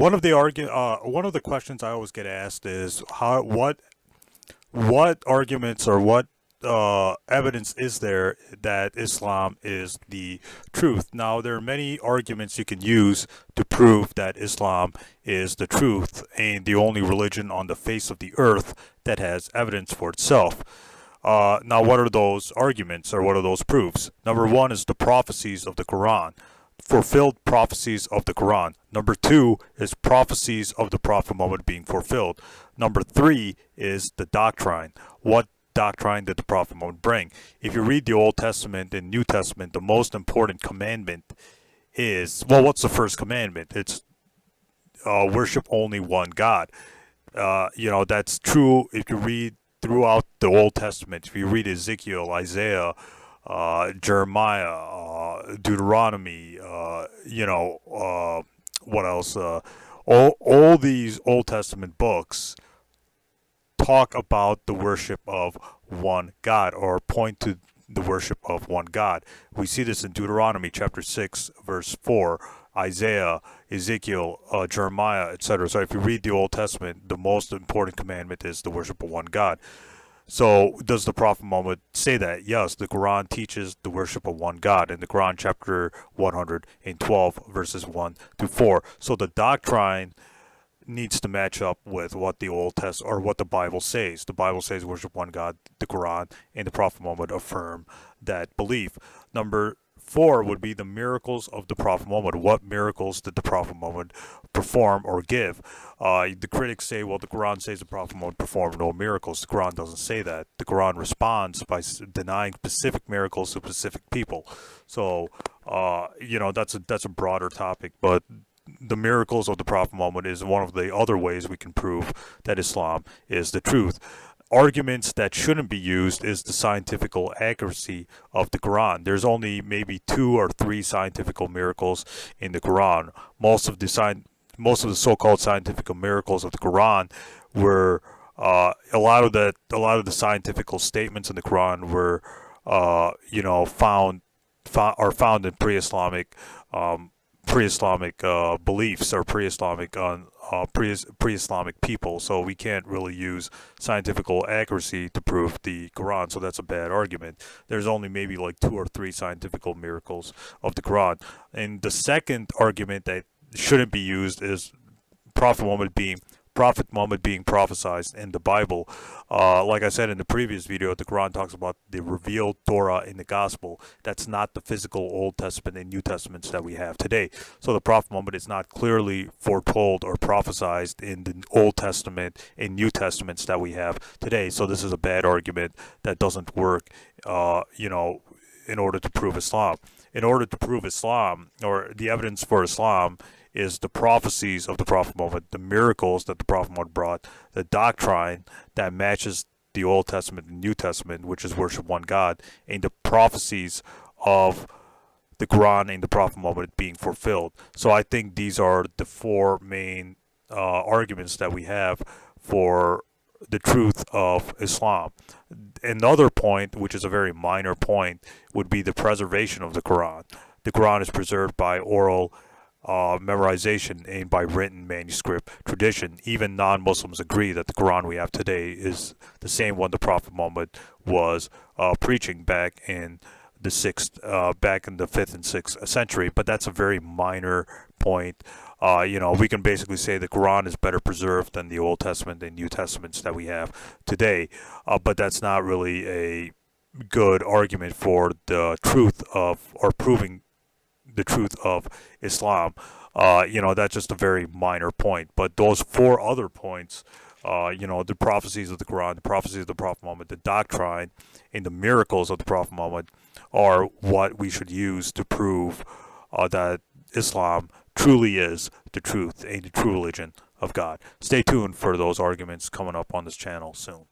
one of the questions I always get asked is what arguments or what evidence is there that Islam is the truth? Now, there are many arguments you can use to prove that Islam is the truth and the only religion on the face of the earth that has evidence for itself. Now, what are those arguments or what are those proofs? Number one is the prophecies of the Quran, fulfilled prophecies of the Quran. Number two is prophecies of the Prophet Muhammad being fulfilled. Number three is the doctrine. What doctrine did the Prophet Muhammad bring? If you read the Old Testament and New Testament, the most important commandment is, well, what's the first commandment? It's worship only one God. That's true if you read throughout the Old Testament. If you read Ezekiel, Isaiah, Jeremiah, Deuteronomy, what else? All these Old Testament books talk about the worship of one God or point to the worship of one God. We see this in Deuteronomy chapter 6, verse 4, Isaiah, Ezekiel, Jeremiah, etc. So if you read the Old Testament, the most important commandment is the worship of one God. So does the Prophet Muhammad say that? Yes, the Quran teaches the worship of one God in the Quran chapter 112 verses 1 to 4. So the doctrine needs to match up with what the Old Testament or what the Bible says. The Bible says worship one God, the Quran and the Prophet Muhammad affirm that belief. Number four would be the miracles of the Prophet Muhammad. What miracles did the Prophet Muhammad perform or give? The critics say, well, the Quran says the Prophet Muhammad performed no miracles. The Quran doesn't say that. The Quran responds by denying specific miracles to specific people. So, that's a broader topic, but the miracles of the Prophet Muhammad is one of the other ways we can prove that Islam is the truth. Arguments that shouldn't be used is the scientific accuracy of the Quran. There's only maybe 2 or 3 scientific miracles in the Quran. Most of the so-called scientific miracles of the Quran were a lot of the scientific statements in the Quran were found in pre-Islamic beliefs or pre-Islamic people. So we can't really use scientific accuracy to prove the Quran. So that's a bad argument. There's only maybe like 2 or 3 scientific miracles of the Quran. And the second argument that shouldn't be used is Prophet Muhammad being prophesied in the Bible. Like I said in the previous video, the Quran talks about the revealed Torah in the Gospel. That's not the physical Old Testament and New Testaments that we have today. So the Prophet Muhammad is not clearly foretold or prophesied in the Old Testament and New Testaments that we have today. So this is a bad argument that doesn't work, in order to prove Islam. In order to prove Islam, or the evidence for Islam, is the prophecies of the Prophet Muhammad, the miracles that the Prophet Muhammad brought, the doctrine that matches the Old Testament and New Testament, which is worship one God, and the prophecies of the Quran and the Prophet Muhammad being fulfilled. So I think these are the 4 main arguments that we have for the truth of Islam. Another point, which is a very minor point, would be the preservation of the Quran. The Quran is preserved by oral memorization and by written manuscript tradition. Even non-Muslims agree that the Quran we have today is the same one the Prophet Muhammad was preaching back in the 5th and 6th century. But that's a very minor point. We can basically say the Quran is better preserved than the Old Testament and New Testaments that we have today. But that's not really a good argument for the truth of, or proving the truth of Islam. That's just a very minor point. But those 4 other points, the prophecies of the Quran, the prophecies of the Prophet Muhammad, the doctrine, and the miracles of the Prophet Muhammad are what we should use to prove that Islam truly is the truth and the true religion of God. Stay tuned for those arguments coming up on this channel soon.